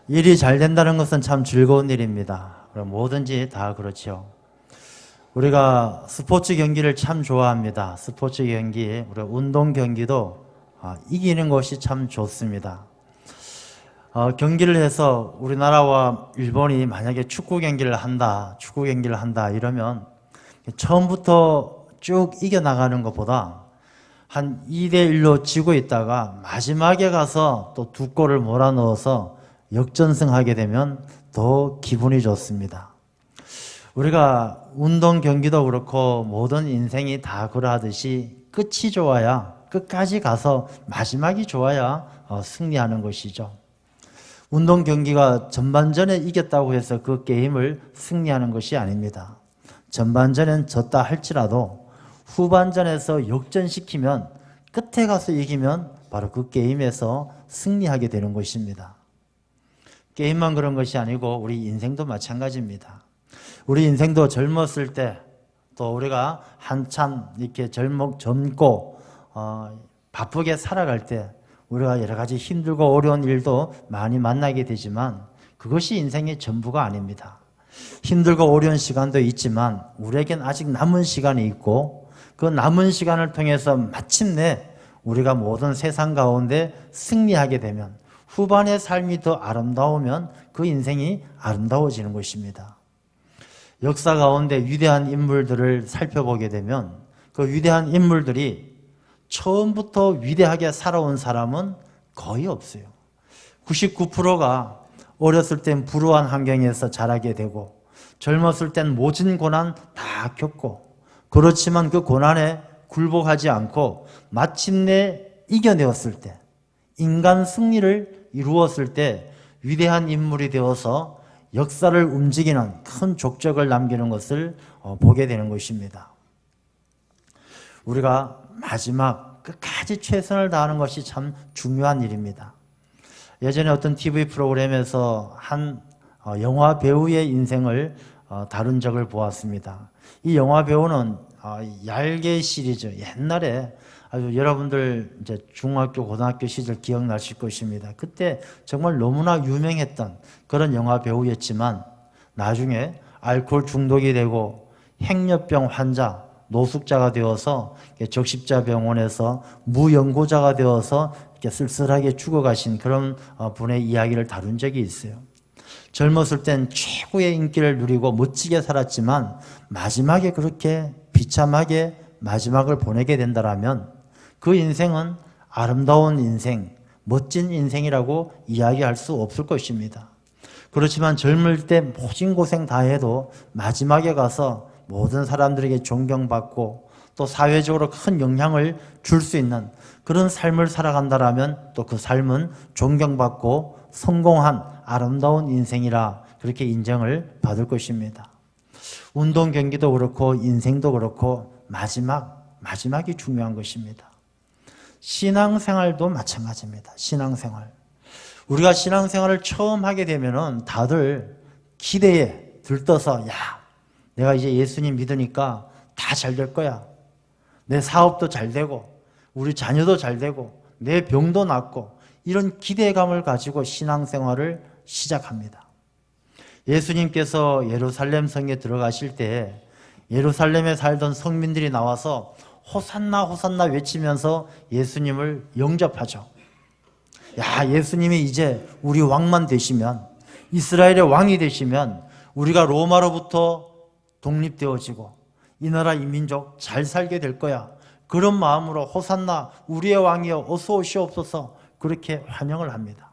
일이 잘 된다는 것은 참 즐거운 일입니다. 그럼 뭐든지 다 그렇죠. 우리가 스포츠 경기를 참 좋아합니다. 스포츠 경기, 우리 운동 경기도 이기는 것이 참 좋습니다. 경기를 해서 우리나라와 일본이 만약에 축구 경기를 한다 이러면 처음부터 쭉 이겨나가는 것보다 한 2대1로 지고 있다가 마지막에 가서 또 두 골을 몰아넣어서 역전승하게 되면 더 기분이 좋습니다. 우리가 운동 경기도 그렇고 모든 인생이 다 그러하듯이 끝이 좋아야, 끝까지 가서 마지막이 좋아야 승리하는 것이죠. 운동 경기가 전반전에 이겼다고 해서 그 게임을 승리하는 것이 아닙니다. 전반전엔 졌다 할지라도 후반전에서 역전시키면, 끝에 가서 이기면 바로 그 게임에서 승리하게 되는 것입니다. 게임만 그런 것이 아니고 우리 인생도 마찬가지입니다. 우리 인생도 젊었을 때, 또 우리가 한참 이렇게 젊고 바쁘게 살아갈 때 우리가 여러 가지 힘들고 어려운 일도 많이 만나게 되지만 그것이 인생의 전부가 아닙니다. 힘들고 어려운 시간도 있지만 우리에겐 아직 남은 시간이 있고, 그 남은 시간을 통해서 마침내 우리가 모든 세상 가운데 승리하게 되면, 후반의 삶이 더 아름다우면 그 인생이 아름다워지는 것입니다. 역사 가운데 위대한 인물들을 살펴보게 되면 그 위대한 인물들이 처음부터 위대하게 살아온 사람은 거의 없어요. 99%가 어렸을 땐 불우한 환경에서 자라게 되고, 젊었을 땐 모진 고난 다 겪고, 그렇지만 그 고난에 굴복하지 않고 마침내 이겨내었을 때, 인간 승리를 이루었을 때 위대한 인물이 되어서 역사를 움직이는 큰 족적을 남기는 것을 보게 되는 것입니다. 우리가 마지막 끝까지 최선을 다하는 것이 참 중요한 일입니다. 예전에 어떤 TV 프로그램에서 한 영화 배우의 인생을 다룬 적을 보았습니다. 이 영화 배우는 얄개 시리즈, 옛날에 아주 여러분들 이제 중학교, 고등학교 시절 기억나실 것입니다. 그때 정말 너무나 유명했던 그런 영화 배우였지만 나중에 알코올 중독이 되고 행렬병 환자, 노숙자가 되어서 적십자병원에서 무연고자가 되어서 이렇게 쓸쓸하게 죽어가신 그런 분의 이야기를 다룬 적이 있어요. 젊었을 땐 최고의 인기를 누리고 멋지게 살았지만 마지막에 그렇게 비참하게 마지막을 보내게 된다면 그 인생은 아름다운 인생, 멋진 인생이라고 이야기할 수 없을 것입니다. 그렇지만 젊을 때 모진 고생 다 해도 마지막에 가서 모든 사람들에게 존경받고 또 사회적으로 큰 영향을 줄 수 있는 그런 삶을 살아간다면 또 그 삶은 존경받고 성공한 아름다운 인생이라 그렇게 인정을 받을 것입니다. 운동 경기도 그렇고 인생도 그렇고 마지막이 중요한 것입니다. 신앙생활도 마찬가지입니다. 신앙생활. 우리가 신앙생활을 처음 하게 되면은 다들 기대에 들떠서, 야, 내가 이제 예수님 믿으니까 다 잘 될 거야. 내 사업도 잘 되고, 우리 자녀도 잘 되고, 내 병도 낫고, 이런 기대감을 가지고 신앙생활을 시작합니다. 예수님께서 예루살렘 성에 들어가실 때 예루살렘에 살던 성민들이 나와서 호산나 호산나 외치면서 예수님을 영접하죠. 야, 예수님이 이제 우리 왕만 되시면, 이스라엘의 왕이 되시면 우리가 로마로부터 독립되어지고 이 나라 이 민족 잘 살게 될 거야. 그런 마음으로 호산나 우리의 왕이여 어서 오시옵소서 그렇게 환영을 합니다.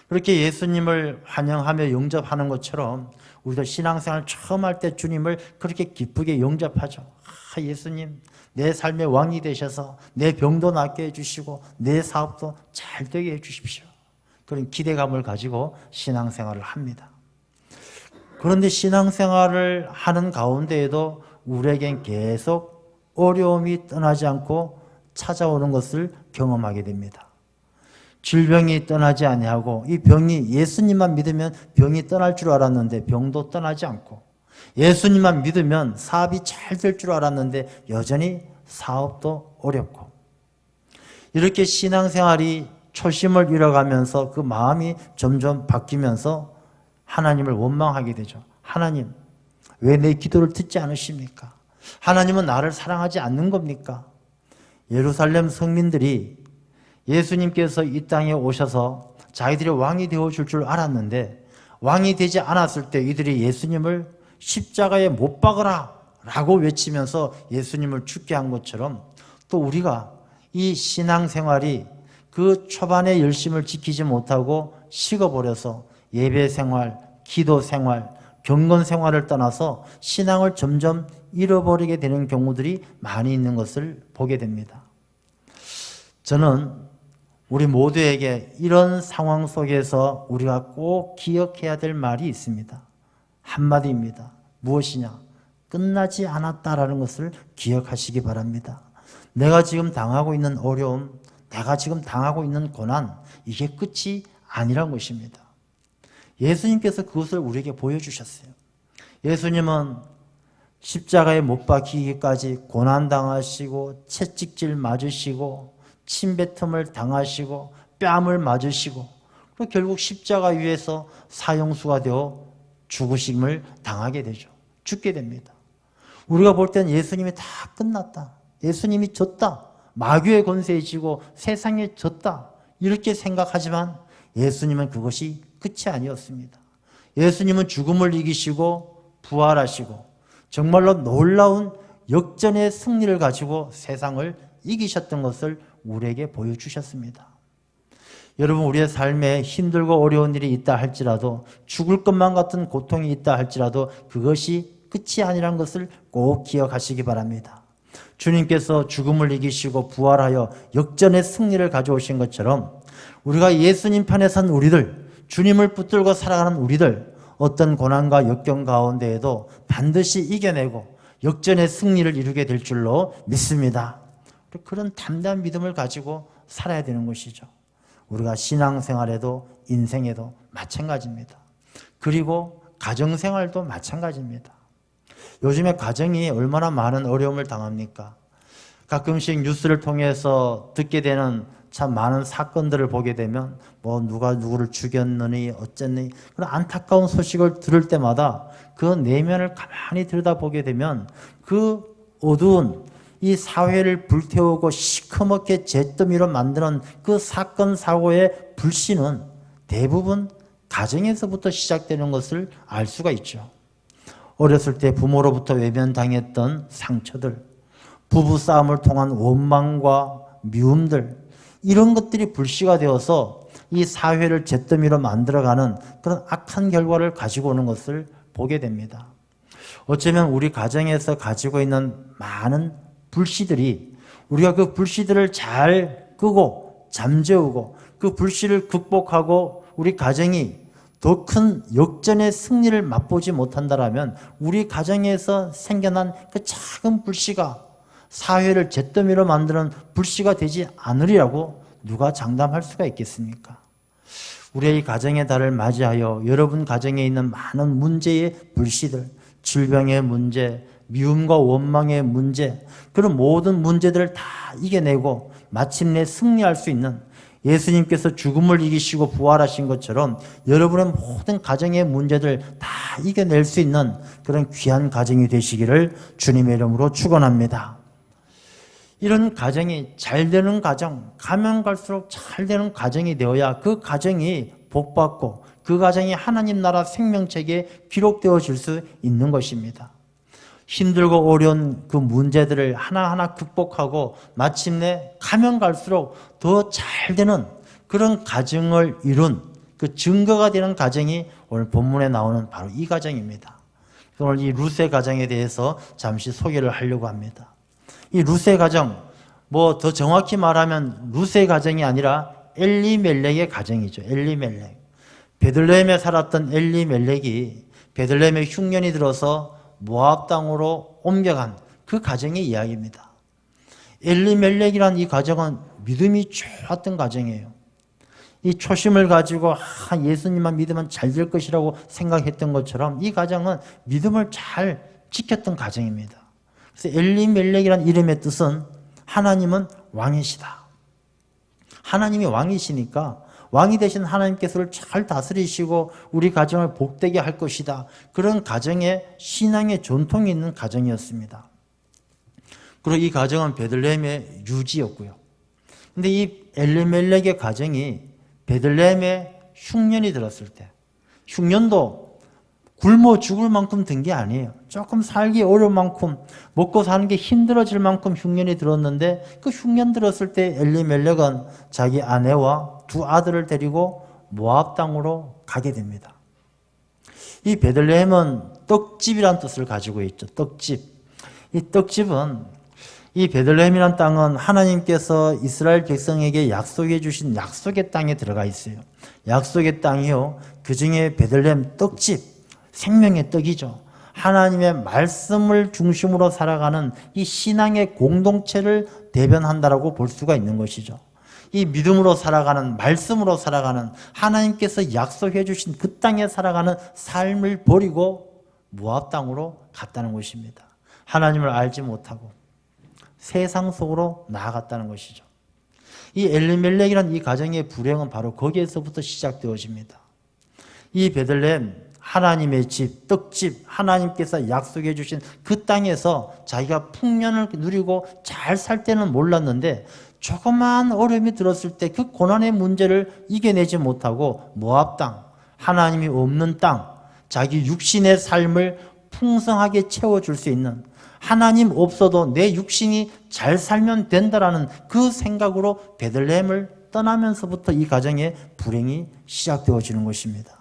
그렇게 예수님을 환영하며 영접하는 것처럼 우리도 신앙생활 처음 할 때 주님을 그렇게 기쁘게 영접하죠. 예수님, 내 삶의 왕이 되셔서 내 병도 낫게 해주시고 내 사업도 잘 되게 해주십시오. 그런 기대감을 가지고 신앙생활을 합니다. 그런데 신앙생활을 하는 가운데에도 우리에겐 계속 어려움이 떠나지 않고 찾아오는 것을 경험하게 됩니다. 질병이 떠나지 아니하고, 이 병이 예수님만 믿으면 병이 떠날 줄 알았는데 병도 떠나지 않고, 예수님만 믿으면 사업이 잘 될 줄 알았는데 여전히 사업도 어렵고, 이렇게 신앙생활이 초심을 잃어가면서 그 마음이 점점 바뀌면서 하나님을 원망하게 되죠. 하나님, 왜 내 기도를 듣지 않으십니까? 하나님은 나를 사랑하지 않는 겁니까? 예루살렘 성민들이 예수님께서 이 땅에 오셔서 자기들이 왕이 되어줄 줄 알았는데 왕이 되지 않았을 때 이들이 예수님을 십자가에 못 박으라 라고 외치면서 예수님을 죽게 한 것처럼 또 우리가 이 신앙생활이 그 초반의 열심을 지키지 못하고 식어버려서 예배 생활, 기도 생활, 경건 생활을 떠나서 신앙을 점점 잃어버리게 되는 경우들이 많이 있는 것을 보게 됩니다. 저는 우리 모두에게 이런 상황 속에서 우리가 꼭 기억해야 될 말이 있습니다. 한마디입니다. 무엇이냐? 끝나지 않았다라는 것을 기억하시기 바랍니다. 내가 지금 당하고 있는 어려움, 내가 지금 당하고 있는 고난, 이게 끝이 아니란 것입니다. 예수님께서 그것을 우리에게 보여주셨어요. 예수님은 십자가에 못 박히기까지 고난당하시고 채찍질 맞으시고 침뱉음을 당하시고 뺨을 맞으시고 그리고 결국 십자가 위에서 사형수가 되어 죽으심을 당하게 되죠. 죽게 됩니다. 우리가 볼 땐 예수님이 다 끝났다. 예수님이 졌다. 마귀의 권세에 지고 세상에 졌다. 이렇게 생각하지만 예수님은 그것이 끝이 아니었습니다. 예수님은 죽음을 이기시고 부활하시고 정말로 놀라운 역전의 승리를 가지고 세상을 이기셨던 것을 우리에게 보여주셨습니다. 여러분, 우리의 삶에 힘들고 어려운 일이 있다 할지라도 죽을 것만 같은 고통이 있다 할지라도 그것이 끝이 아니라는 것을 꼭 기억하시기 바랍니다. 주님께서 죽음을 이기시고 부활하여 역전의 승리를 가져오신 것처럼 우리가 예수님 편에 선 우리들, 주님을 붙들고 살아가는 우리들, 어떤 고난과 역경 가운데에도 반드시 이겨내고 역전의 승리를 이루게 될 줄로 믿습니다. 그런 담대한 믿음을 가지고 살아야 되는 것이죠. 우리가 신앙생활에도 인생에도 마찬가지입니다. 그리고 가정생활도 마찬가지입니다. 요즘에 가정이 얼마나 많은 어려움을 당합니까? 가끔씩 뉴스를 통해서 듣게 되는 참 많은 사건들을 보게 되면 뭐 누가 누구를 죽였느니 어쨌느니 그런 안타까운 소식을 들을 때마다 그 내면을 가만히 들여다보게 되면 그 어두운 이 사회를 불태우고 시커멓게 잿더미로 만드는 그 사건 사고의 불씨는 대부분 가정에서부터 시작되는 것을 알 수가 있죠. 어렸을 때 부모로부터 외면당했던 상처들, 부부싸움을 통한 원망과 미움들, 이런 것들이 불씨가 되어서 이 사회를 잿더미로 만들어가는 그런 악한 결과를 가지고 오는 것을 보게 됩니다. 어쩌면 우리 가정에서 가지고 있는 많은 불씨들이 우리가 그 불씨들을 잘 끄고 잠재우고 그 불씨를 극복하고 우리 가정이 더 큰 역전의 승리를 맛보지 못한다면 우리 가정에서 생겨난 그 작은 불씨가 사회를 잿더미로 만드는 불씨가 되지 않으리라고 누가 장담할 수가 있겠습니까? 우리의 가정의 달을 맞이하여 여러분 가정에 있는 많은 문제의 불씨들, 질병의 문제, 미움과 원망의 문제, 그런 모든 문제들을 다 이겨내고 마침내 승리할 수 있는 예수님께서 죽음을 이기시고 부활하신 것처럼 여러분의 모든 가정의 문제들 다 이겨낼 수 있는 그런 귀한 가정이 되시기를 주님의 이름으로 축원합니다. 이런 가정이 잘 되는 가정, 가면 갈수록 잘 되는 가정이 되어야 그 가정이 복받고 그 가정이 하나님 나라 생명책에 기록되어질 수 있는 것입니다. 힘들고 어려운 그 문제들을 하나하나 극복하고 마침내 가면 갈수록 더 잘 되는 그런 가정을 이룬 그 증거가 되는 가정이 오늘 본문에 나오는 바로 이 가정입니다. 오늘 이 룻의 가정에 대해서 잠시 소개를 하려고 합니다. 이 룻의 가정, 뭐 더 정확히 말하면 룻의 가정이 아니라 엘리멜렉의 가정이죠. 엘리멜렉. 베들레헴에 살았던 엘리멜렉이 베들레헴에 흉년이 들어서 모압 땅으로 옮겨간 그 가정의 이야기입니다. 엘리멜렉이란 이 가정은 믿음이 좋았던 가정이에요. 이 초심을 가지고 예수님만 믿으면 잘 될 것이라고 생각했던 것처럼 이 가정은 믿음을 잘 지켰던 가정입니다. 그래서 엘리멜렉이란 이름의 뜻은 하나님은 왕이시다. 하나님이 왕이시니까 왕이 되신 하나님께서를 잘 다스리시고 우리 가정을 복되게 할 것이다. 그런 가정에 신앙의 전통이 있는 가정이었습니다. 그리고 이 가정은 베들레헴의 유지였고요. 근데 이 엘리멜렉의 가정이 베들레헴에 흉년이 들었을 때, 흉년도 굶어 죽을 만큼 든 게 아니에요. 조금 살기 어려울 만큼, 먹고 사는 게 힘들어질 만큼 흉년이 들었는데, 그 흉년 들었을 때 엘리멜렉은 자기 아내와 두 아들을 데리고 모압 땅으로 가게 됩니다. 이 베들레헴은 떡집이란 뜻을 가지고 있죠. 떡집. 이 떡집은, 이 베들레헴이란 땅은 하나님께서 이스라엘 백성에게 약속해 주신 약속의 땅에 들어가 있어요. 약속의 땅이요. 그 중에 베들레헴 떡집, 생명의 떡이죠. 하나님의 말씀을 중심으로 살아가는 이 신앙의 공동체를 대변한다라고 볼 수가 있는 것이죠. 이 믿음으로 살아가는, 말씀으로 살아가는, 하나님께서 약속해 주신 그 땅에 살아가는 삶을 버리고 모압 땅으로 갔다는 것입니다. 하나님을 알지 못하고 세상 속으로 나아갔다는 것이죠. 이 엘리멜렉이라는 이 가정의 불행은 바로 거기에서부터 시작되어집니다. 이 베들레헴, 하나님의 집, 떡집, 하나님께서 약속해 주신 그 땅에서 자기가 풍년을 누리고 잘 살 때는 몰랐는데 조그마한 어려움이 들었을 때 그 고난의 문제를 이겨내지 못하고 모압 땅, 하나님이 없는 땅, 자기 육신의 삶을 풍성하게 채워줄 수 있는, 하나님 없어도 내 육신이 잘 살면 된다라는 그 생각으로 베들레헴을 떠나면서부터 이 가정의 불행이 시작되어지는 것입니다.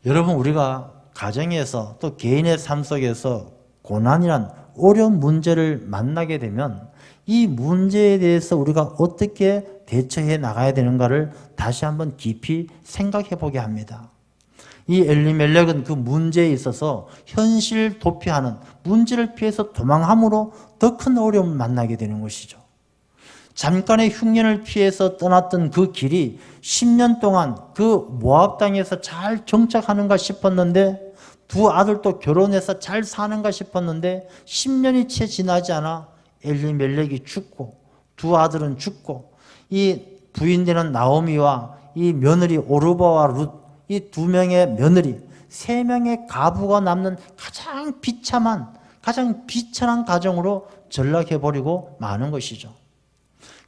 여러분, 우리가 가정에서 또 개인의 삶 속에서 고난이란 어려운 문제를 만나게 되면 이 문제에 대해서 우리가 어떻게 대처해 나가야 되는가를 다시 한번 깊이 생각해 보게 합니다. 이 엘리멜렉은 그 문제에 있어서 현실 도피하는, 문제를 피해서 도망함으로 더 큰 어려움을 만나게 되는 것이죠. 잠깐의 흉년을 피해서 떠났던 그 길이 10년 동안 그 모압 땅에서 잘 정착하는가 싶었는데, 두 아들도 결혼해서 잘 사는가 싶었는데 10년이 채 지나지 않아 엘리멜렉이 죽고 두 아들은 죽고 이 부인되는 나오미와 이 며느리 오르바와 룻, 이 두 명의 며느리, 세 명의 가부가 남는 가장 비참한, 가장 비천한 가정으로 전락해버리고 마는 것이죠.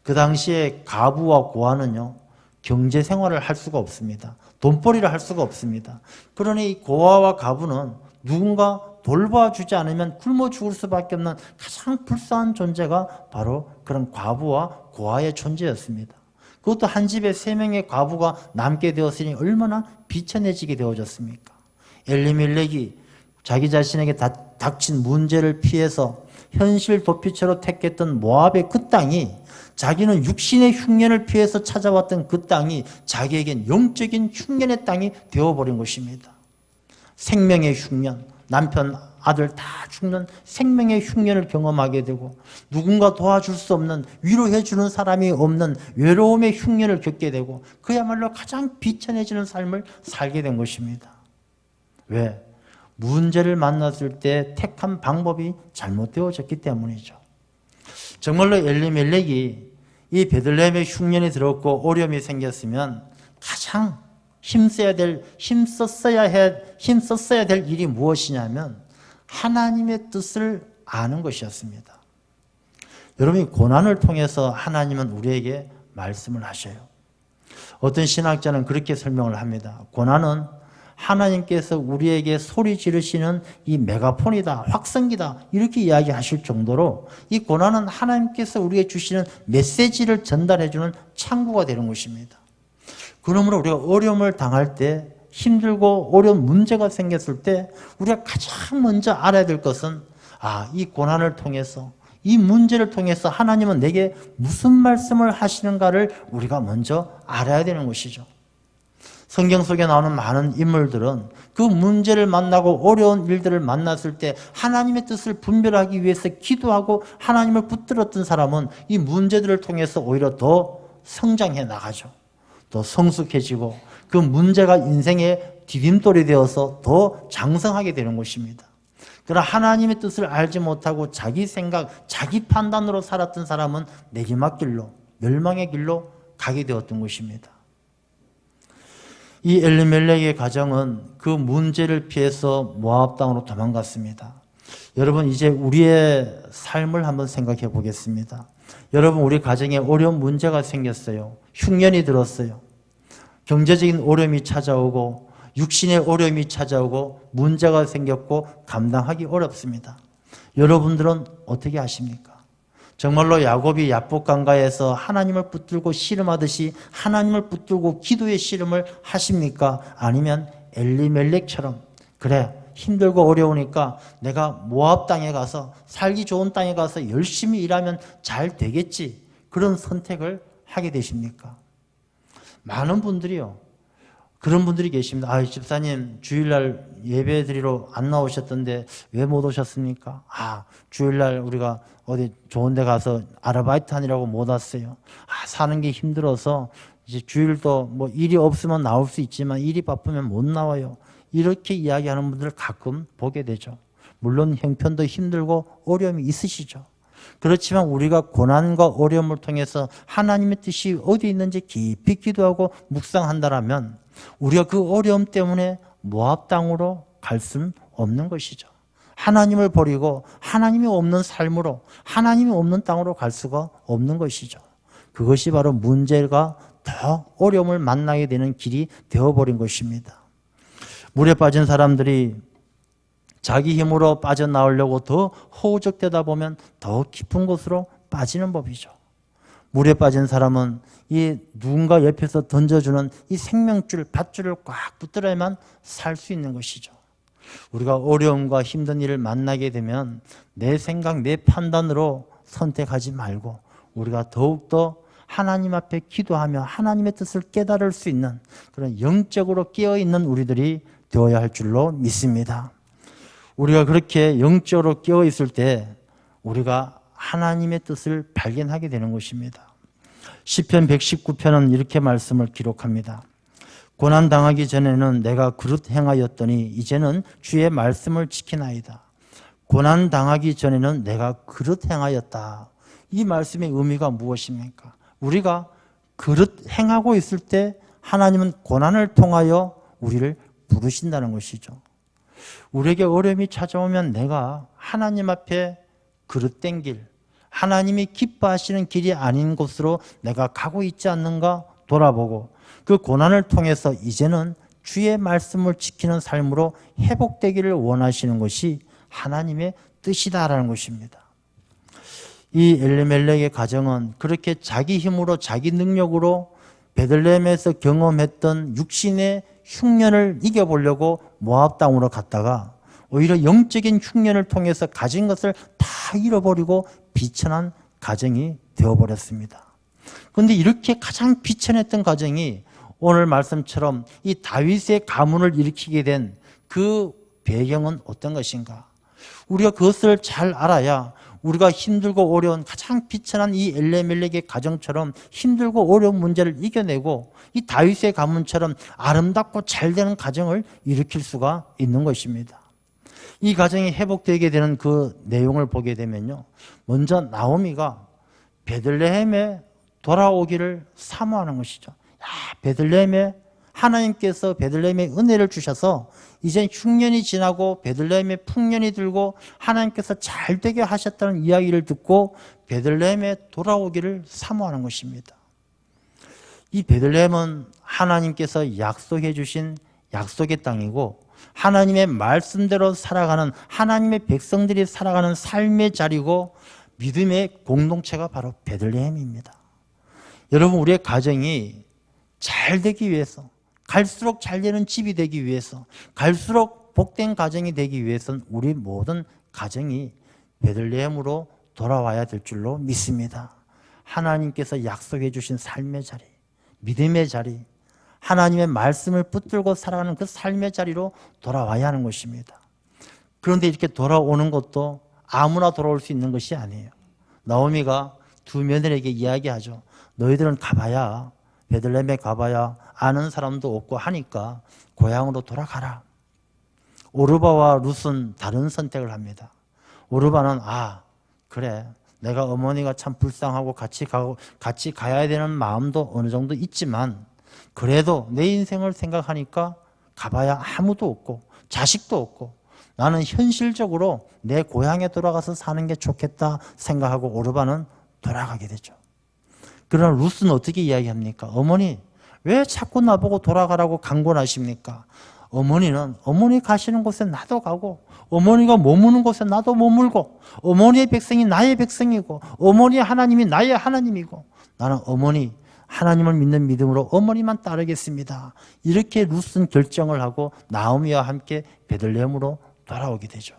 그 당시에 가부와 고아는요, 경제 생활을 할 수가 없습니다. 돈벌이를 할 수가 없습니다. 그러니 이 고아와 가부는 누군가 돌봐주지 않으면 굶어 죽을 수밖에 없는 가장 불쌍한 존재가 바로 그런 과부와 고아의 존재였습니다. 그것도 한 집에 세 명의 과부가 남게 되었으니 얼마나 비천해지게 되어졌습니까? 엘리멜렉이 자기 자신에게 닥친 문제를 피해서 현실 도피처로 택했던 모압의 그 땅이, 자기는 육신의 흉년을 피해서 찾아왔던 그 땅이 자기에겐 영적인 흉년의 땅이 되어버린 것입니다. 생명의 흉년, 남편, 아들 다 죽는 생명의 흉년을 경험하게 되고 누군가 도와줄 수 없는, 위로해 주는 사람이 없는 외로움의 흉년을 겪게 되고 그야말로 가장 비천해지는 삶을 살게 된 것입니다. 왜? 문제를 만났을 때 택한 방법이 잘못되어졌기 때문이죠. 정말로 엘리멜렉이 이 베들레헴의 흉년이 들었고 어려움이 생겼으면 가장 힘써야 될 일이 무엇이냐면 하나님의 뜻을 아는 것이었습니다. 여러분이 고난을 통해서 하나님은 우리에게 말씀을 하셔요. 어떤 신학자는 그렇게 설명을 합니다. 고난은 하나님께서 우리에게 소리 지르시는 이 메가폰이다, 확성기다, 이렇게 이야기하실 정도로 이 고난은 하나님께서 우리에게 주시는 메시지를 전달해주는 창구가 되는 것입니다. 그러므로 우리가 어려움을 당할 때, 힘들고 어려운 문제가 생겼을 때 우리가 가장 먼저 알아야 될 것은, 이 고난을 통해서, 이 문제를 통해서 하나님은 내게 무슨 말씀을 하시는가를 우리가 먼저 알아야 되는 것이죠. 성경 속에 나오는 많은 인물들은 그 문제를 만나고 어려운 일들을 만났을 때 하나님의 뜻을 분별하기 위해서 기도하고 하나님을 붙들었던 사람은 이 문제들을 통해서 오히려 더 성장해 나가죠. 더 성숙해지고 그 문제가 인생의 디딤돌이 되어서 더 장성하게 되는 것입니다. 그러나 하나님의 뜻을 알지 못하고 자기 생각, 자기 판단으로 살았던 사람은 내리막길로, 멸망의 길로 가게 되었던 것입니다. 이 엘리멜렉의 가정은 그 문제를 피해서 모압 땅으로 도망갔습니다. 여러분, 이제 우리의 삶을 한번 생각해 보겠습니다. 여러분, 우리 가정에 어려운 문제가 생겼어요. 흉년이 들었어요. 경제적인 어려움이 찾아오고 육신의 어려움이 찾아오고 문제가 생겼고 감당하기 어렵습니다. 여러분들은 어떻게 하십니까? 정말로 야곱이 야복강가에서 하나님을 붙들고 씨름하듯이 하나님을 붙들고 기도의 씨름을 하십니까? 아니면 엘리멜렉처럼 그래, 힘들고 어려우니까 내가 모압 땅에 가서 살기 좋은 땅에 가서 열심히 일하면 잘 되겠지, 그런 선택을 하게 되십니까? 많은 분들이요, 그런 분들이 계십니다. 아, 집사님 주일날 예배 드리러 안 나오셨던데 왜 못 오셨습니까? 아, 주일날 우리가 어디 좋은 데 가서 아르바이트 하느라고 못 왔어요. 아, 사는 게 힘들어서 이제 주일도 뭐 일이 없으면 나올 수 있지만 일이 바쁘면 못 나와요. 이렇게 이야기하는 분들을 가끔 보게 되죠. 물론 형편도 힘들고 어려움이 있으시죠. 그렇지만 우리가 고난과 어려움을 통해서 하나님의 뜻이 어디 있는지 깊이 기도하고 묵상한다라면 우리가 그 어려움 때문에 모압 땅으로 갈 수는 없는 것이죠. 하나님을 버리고 하나님이 없는 삶으로, 하나님이 없는 땅으로 갈 수가 없는 것이죠. 그것이 바로 문제가 더 어려움을 만나게 되는 길이 되어버린 것입니다. 물에 빠진 사람들이 자기 힘으로 빠져나오려고 더 허우적대다 보면 더 깊은 곳으로 빠지는 법이죠. 물에 빠진 사람은 이 누군가 옆에서 던져주는 이 생명줄, 밧줄을 꽉 붙들어야만 살 수 있는 것이죠. 우리가 어려움과 힘든 일을 만나게 되면 내 생각, 내 판단으로 선택하지 말고 우리가 더욱더 하나님 앞에 기도하며 하나님의 뜻을 깨달을 수 있는 그런 영적으로 깨어있는 우리들이 되어야 할 줄로 믿습니다. 우리가 그렇게 영적으로 깨어있을 때 우리가 하나님의 뜻을 발견하게 되는 것입니다. 시편 119편은 이렇게 말씀을 기록합니다. 고난당하기 전에는 내가 그릇 행하였더니 이제는 주의 말씀을 지키나이다. 고난당하기 전에는 내가 그릇 행하였다. 이 말씀의 의미가 무엇입니까? 우리가 그릇 행하고 있을 때 하나님은 고난을 통하여 우리를 부르신다는 것이죠. 우리에게 어려움이 찾아오면 내가 하나님 앞에 그릇된 길, 하나님이 기뻐하시는 길이 아닌 곳으로 내가 가고 있지 않는가 돌아보고 그 고난을 통해서 이제는 주의 말씀을 지키는 삶으로 회복되기를 원하시는 것이 하나님의 뜻이다라는 것입니다. 이 엘리멜렉의 가정은 그렇게 자기 힘으로 자기 능력으로 베들레헴에서 경험했던 육신의 흉년을 이겨보려고 모압 땅으로 갔다가 오히려 영적인 흉년을 통해서 가진 것을 다 잃어버리고 비천한 가정이 되어버렸습니다. 그런데 이렇게 가장 비천했던 가정이 오늘 말씀처럼 이 다윗의 가문을 일으키게 된 그 배경은 어떤 것인가? 우리가 그것을 잘 알아야 우리가 힘들고 어려운 가장 비천한 이 엘리멜렉의 가정처럼 힘들고 어려운 문제를 이겨내고 이 다윗의 가문처럼 아름답고 잘되는 가정을 일으킬 수가 있는 것입니다. 이 가정이 회복되게 되는 그 내용을 보게 되면요, 먼저 나오미가 베들레헴에 돌아오기를 사모하는 것이죠. 베들레헴에 하나님께서 베들레헴에 은혜를 주셔서 이제 흉년이 지나고 베들레헴에 풍년이 들고 하나님께서 잘되게 하셨다는 이야기를 듣고 베들레헴에 돌아오기를 사모하는 것입니다. 이 베들레헴은 하나님께서 약속해 주신 약속의 땅이고 하나님의 말씀대로 살아가는 하나님의 백성들이 살아가는 삶의 자리고 믿음의 공동체가 바로 베들레헴입니다. 여러분, 우리의 가정이 잘 되기 위해서, 갈수록 잘 되는 집이 되기 위해서, 갈수록 복된 가정이 되기 위해서는 우리 모든 가정이 베들레헴으로 돌아와야 될 줄로 믿습니다. 하나님께서 약속해 주신 삶의 자리, 믿음의 자리, 하나님의 말씀을 붙들고 살아가는 그 삶의 자리로 돌아와야 하는 것입니다. 그런데 이렇게 돌아오는 것도 아무나 돌아올 수 있는 것이 아니에요. 나오미가 두 며느리에게 이야기하죠. 너희들은 가봐야, 베들레헴에 가봐야 아는 사람도 없고 하니까 고향으로 돌아가라. 오르바와 룻은 다른 선택을 합니다. 오르바는 그래, 내가 어머니가 참 불쌍하고 같이 가야 되는 마음도 어느 정도 있지만 그래도 내 인생을 생각하니까 가봐야 아무도 없고 자식도 없고 나는 현실적으로 내 고향에 돌아가서 사는 게 좋겠다 생각하고 오르반은 돌아가게 되죠. 그러나 룻은 어떻게 이야기합니까? 어머니 왜 자꾸 나보고 돌아가라고 강권하십니까? 어머니는 어머니 가시는 곳에 나도 가고 어머니가 머무는 곳에 나도 머물고 어머니의 백성이 나의 백성이고 어머니의 하나님이 나의 하나님이고 나는 어머니 하나님을 믿는 믿음으로 어머니만 따르겠습니다. 이렇게 룻은 결정을 하고 나오미와 함께 베들레헴으로 돌아오게 되죠.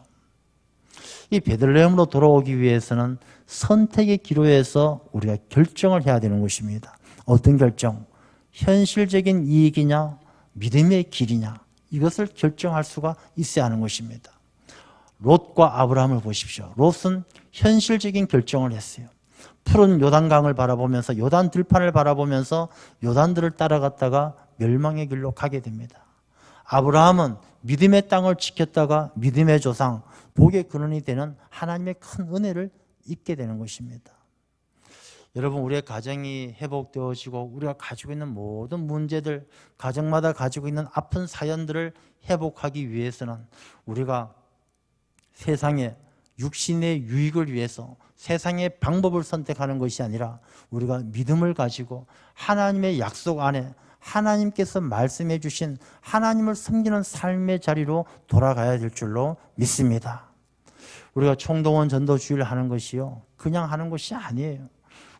이 베들레헴으로 돌아오기 위해서는 선택의 기로에서 우리가 결정을 해야 되는 것입니다. 어떤 결정? 현실적인 이익이냐 믿음의 길이냐 이것을 결정할 수가 있어야 하는 것입니다. 롯과 아브라함을 보십시오. 롯은 현실적인 결정을 했어요. 푸른 요단강을 바라보면서 요단 들판을 바라보면서 요단들을 따라갔다가 멸망의 길로 가게 됩니다. 아브라함은 믿음의 땅을 지켰다가 믿음의 조상 복의 근원이 되는 하나님의 큰 은혜를 입게 되는 것입니다. 여러분 우리의 가정이 회복되어지고 우리가 가지고 있는 모든 문제들 가정마다 가지고 있는 아픈 사연들을 회복하기 위해서는 우리가 세상의 육신의 유익을 위해서 세상의 방법을 선택하는 것이 아니라 우리가 믿음을 가지고 하나님의 약속 안에 하나님께서 말씀해 주신 하나님을 섬기는 삶의 자리로 돌아가야 될 줄로 믿습니다. 우리가 총동원 전도주의를 하는 것이요 그냥 하는 것이 아니에요.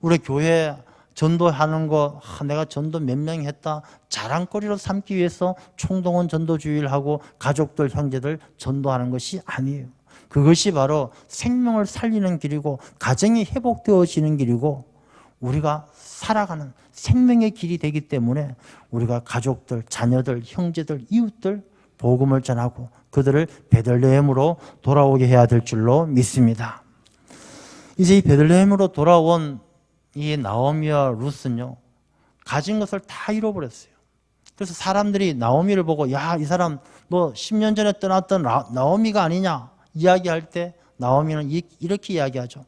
우리 교회 전도하는 거 내가 전도 몇 명 했다 자랑거리로 삼기 위해서 총동원 전도주의를 하고 가족들 형제들 전도하는 것이 아니에요. 그것이 바로 생명을 살리는 길이고 가정이 회복되어지는 길이고 우리가 살아가는 생명의 길이 되기 때문에 우리가 가족들, 자녀들, 형제들, 이웃들 복음을 전하고 그들을 베들레헴으로 돌아오게 해야 될 줄로 믿습니다. 이제 이 베들레헴으로 돌아온 이 나오미와 룻은요 가진 것을 다 잃어버렸어요. 그래서 사람들이 나오미를 보고 야, 이 사람 너 10년 전에 떠났던 나오미가 아니냐 이야기할 때 나오미는 이렇게 이야기하죠.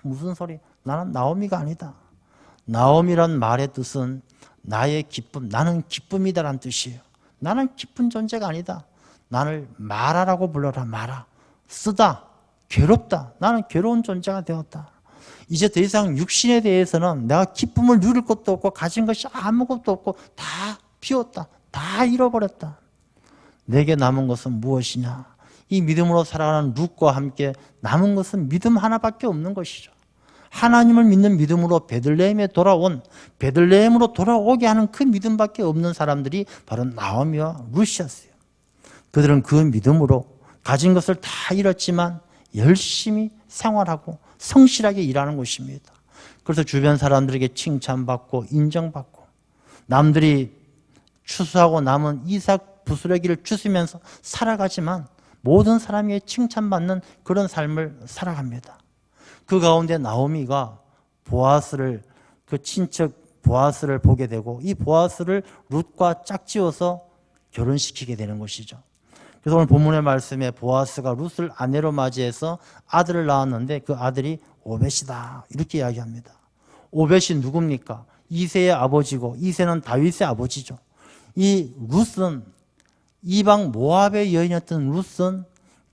무슨 소리? 나는 나오미가 아니다. 나오미란 말의 뜻은 나의 기쁨, 나는 기쁨이다라는 뜻이에요. 나는 기쁜 존재가 아니다. 나를 마라라고 불러라. 마라. 쓰다. 괴롭다. 나는 괴로운 존재가 되었다. 이제 더 이상 육신에 대해서는 내가 기쁨을 누릴 것도 없고 가진 것이 아무것도 없고 다 비웠다. 다 잃어버렸다. 내게 남은 것은 무엇이냐? 이 믿음으로 살아가는 룻과 함께 남은 것은 믿음 하나밖에 없는 것이죠. 하나님을 믿는 믿음으로 베들레헴에 돌아온 베들레헴으로 돌아오게 하는 그 믿음밖에 없는 사람들이 바로 나오미와 룻이었어요. 그들은 그 믿음으로 가진 것을 다 잃었지만 열심히 생활하고 성실하게 일하는 것입니다. 그래서 주변 사람들에게 칭찬받고 인정받고 남들이 추수하고 남은 이삭 부스러기를 주스면서 살아가지만 모든 사람에게 칭찬받는 그런 삶을 살아갑니다. 그 가운데 나오미가 보아스를 그 친척 보아스를 보게 되고 이 보아스를 룻과 짝지어서 결혼시키게 되는 것이죠. 그래서 오늘 본문의 말씀에 보아스가 룻을 아내로 맞이해서 아들을 낳았는데 그 아들이 오벳이다 이렇게 이야기합니다. 오벳이 누굽니까? 이새의 아버지고 이새는 다윗의 아버지죠. 이 룻은 이방 모압의 여인이었던 룻은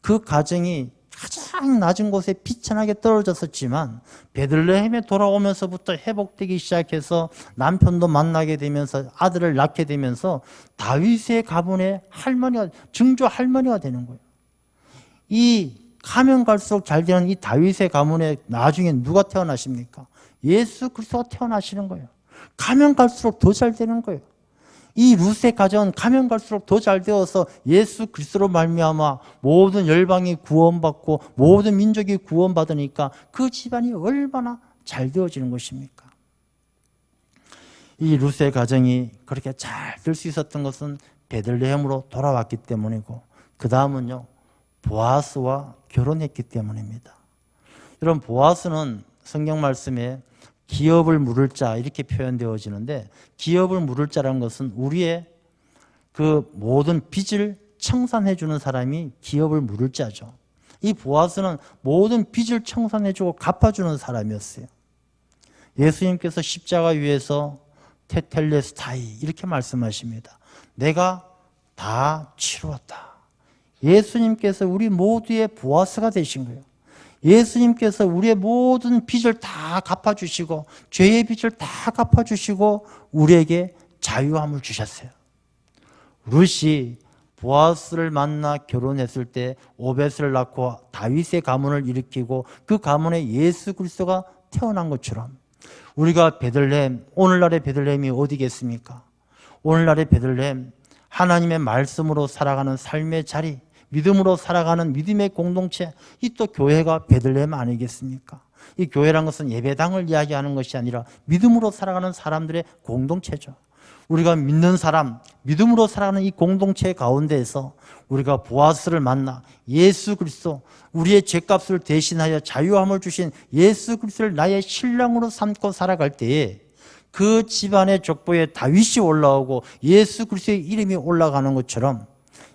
그 가정이 가장 낮은 곳에 비천하게 떨어졌었지만 베들레헴에 돌아오면서부터 회복되기 시작해서 남편도 만나게 되면서 아들을 낳게 되면서 다윗의 가문의 할머니가 증조 할머니가 되는 거예요. 이 가면 갈수록 잘 되는 이 다윗의 가문에 나중에 누가 태어나십니까? 예수 그리스도가 태어나시는 거예요. 가면 갈수록 더 잘 되는 거예요. 이 룻의 가정은 가면 갈수록 더 잘 되어서 예수 그리스도로 말미암아 모든 열방이 구원받고 모든 민족이 구원받으니까 그 집안이 얼마나 잘 되어지는 것입니까? 이 룻의 가정이 그렇게 잘 될 수 있었던 것은 베들레헴으로 돌아왔기 때문이고 그 다음은요 보아스와 결혼했기 때문입니다. 여러분 보아스는 성경 말씀에 기업을 물을 자 이렇게 표현되어지는데 기업을 물을 자라는 것은 우리의 그 모든 빚을 청산해 주는 사람이 기업을 물을 자죠. 이 보아스는 모든 빚을 청산해주고 갚아주는 사람이었어요. 예수님께서 십자가 위에서 테텔레스타이 이렇게 말씀하십니다. 내가 다 치루었다. 예수님께서 우리 모두의 보아스가 되신 거예요. 예수님께서 우리의 모든 빚을 다 갚아주시고 죄의 빚을 다 갚아주시고 우리에게 자유함을 주셨어요. 룻이 보아스를 만나 결혼했을 때 오벳을 낳고 다윗의 가문을 일으키고 그 가문에 예수 그리스도가 태어난 것처럼 우리가 베들레헴, 오늘날의 베들레헴이 어디겠습니까? 오늘날의 베들레헴, 하나님의 말씀으로 살아가는 삶의 자리, 믿음으로 살아가는 믿음의 공동체, 이 또 교회가 베들레헴 아니겠습니까? 이 교회란 것은 예배당을 이야기하는 것이 아니라 믿음으로 살아가는 사람들의 공동체죠. 우리가 믿는 사람, 믿음으로 살아가는 이 공동체 가운데에서 우리가 보아스를 만나 예수 그리스도, 우리의 죄값을 대신하여 자유함을 주신 예수 그리스도를 나의 신랑으로 삼고 살아갈 때에 그 집안의 족보에 다윗이 올라오고 예수 그리스도의 이름이 올라가는 것처럼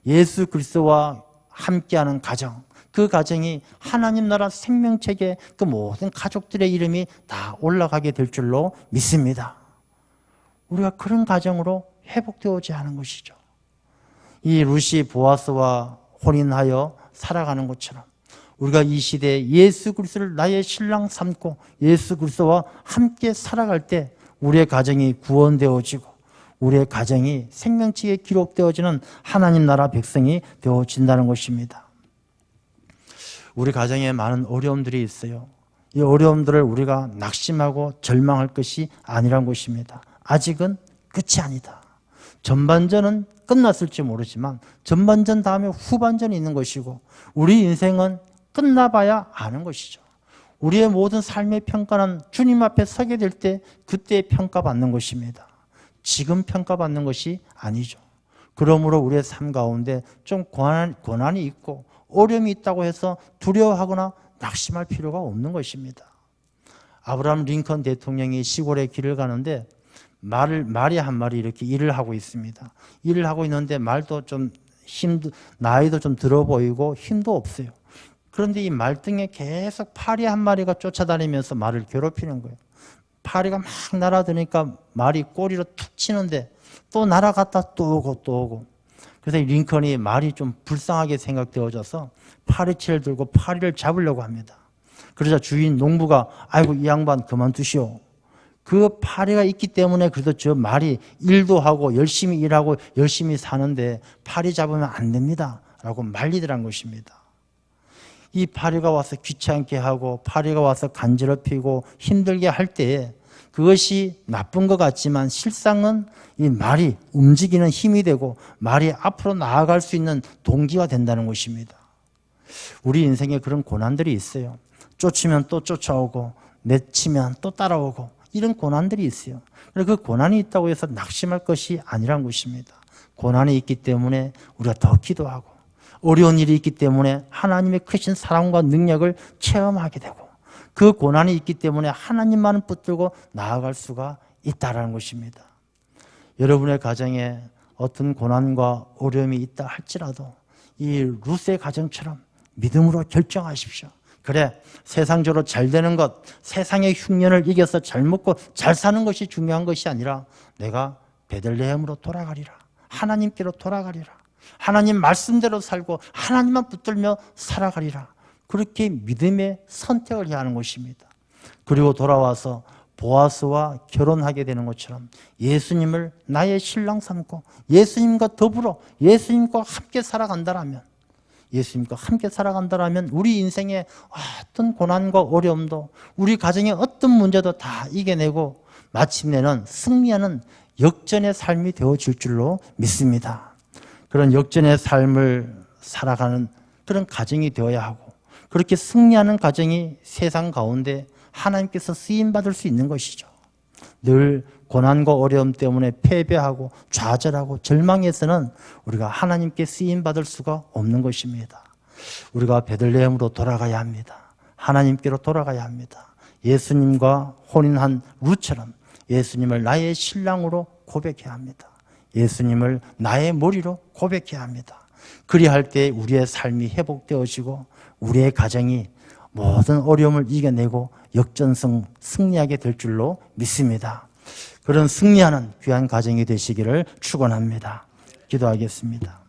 예수 그리스도와 함께하는 가정, 그 가정이 하나님 나라 생명책에 그 모든 가족들의 이름이 다 올라가게 될 줄로 믿습니다. 우리가 그런 가정으로 회복되어야 하는 것이죠. 이 룻이 보아스와 혼인하여 살아가는 것처럼 우리가 이 시대에 예수 그리스도를 나의 신랑 삼고 예수 그리스도와 함께 살아갈 때 우리의 가정이 구원되어지고 우리의 가정이 생명책에 기록되어지는 하나님 나라 백성이 되어진다는 것입니다. 우리 가정에 많은 어려움들이 있어요. 이 어려움들을 우리가 낙심하고 절망할 것이 아니란 것입니다. 아직은 끝이 아니다. 전반전은 끝났을지 모르지만 전반전 다음에 후반전이 있는 것이고 우리 인생은 끝나봐야 아는 것이죠. 우리의 모든 삶의 평가는 주님 앞에 서게 될 때 그때 평가받는 것입니다. 지금 평가받는 것이 아니죠. 그러므로 우리의 삶 가운데 좀 고난이 있고 어려움이 있다고 해서 두려워하거나 낙심할 필요가 없는 것입니다. 아브라함 링컨 대통령이 시골에 길을 가는데 말이 한 마리 이렇게 일을 하고 있습니다. 일을 하고 있는데 말도 좀 나이도 좀 들어 보이고 힘도 없어요. 그런데 이 말등에 계속 파리 한 마리가 쫓아다니면서 말을 괴롭히는 거예요. 파리가 막 날아드니까 말이 꼬리로 툭 치는데 또 날아갔다 또 오고 또 오고. 그래서 링컨이 말이 좀 불쌍하게 생각되어져서 파리채를 들고 파리를 잡으려고 합니다. 그러자 주인 농부가 아이고 이 양반 그만두시오. 그 파리가 있기 때문에 그래도 저 말이 일도 하고 열심히 일하고 열심히 사는데 파리 잡으면 안 됩니다. 라고 말리더란 것입니다. 이 파리가 와서 귀찮게 하고 파리가 와서 간지럽히고 힘들게 할 때에 그것이 나쁜 것 같지만 실상은 이 말이 움직이는 힘이 되고 말이 앞으로 나아갈 수 있는 동기가 된다는 것입니다. 우리 인생에 그런 고난들이 있어요. 쫓으면 또 쫓아오고 내치면 또 따라오고 이런 고난들이 있어요. 그 고난이 있다고 해서 낙심할 것이 아니란 것입니다. 고난이 있기 때문에 우리가 더 기도하고 어려운 일이 있기 때문에 하나님의 크신 사랑과 능력을 체험하게 되고 그 고난이 있기 때문에 하나님만을 붙들고 나아갈 수가 있다는 것입니다. 여러분의 가정에 어떤 고난과 어려움이 있다 할지라도 이 룻의 가정처럼 믿음으로 결정하십시오. 그래, 세상적으로 잘 되는 것, 세상의 흉년을 이겨서 잘 먹고 잘 사는 것이 중요한 것이 아니라 내가 베들레헴으로 돌아가리라. 하나님께로 돌아가리라. 하나님 말씀대로 살고 하나님만 붙들며 살아가리라. 그렇게 믿음의 선택을 해야 하는 것입니다. 그리고 돌아와서 보아스와 결혼하게 되는 것처럼 예수님을 나의 신랑 삼고 예수님과 더불어 예수님과 함께 살아간다라면 우리 인생의 어떤 고난과 어려움도 우리 가정의 어떤 문제도 다 이겨내고 마침내는 승리하는 역전의 삶이 되어질 줄로 믿습니다. 그런 역전의 삶을 살아가는 그런 가정이 되어야 하고 그렇게 승리하는 가정이 세상 가운데 하나님께서 쓰임받을 수 있는 것이죠. 늘 고난과 어려움 때문에 패배하고 좌절하고 절망해서는 우리가 하나님께 쓰임받을 수가 없는 것입니다. 우리가 베들레헴으로 돌아가야 합니다. 하나님께로 돌아가야 합니다. 예수님과 혼인한 룻처럼 예수님을 나의 신랑으로 고백해야 합니다. 예수님을 나의 머리로 고백해야 합니다. 그리할 때 우리의 삶이 회복되어지고 우리의 가정이 모든 어려움을 이겨내고 역전승 승리하게 될 줄로 믿습니다. 그런 승리하는 귀한 가정이 되시기를 축원합니다. 기도하겠습니다.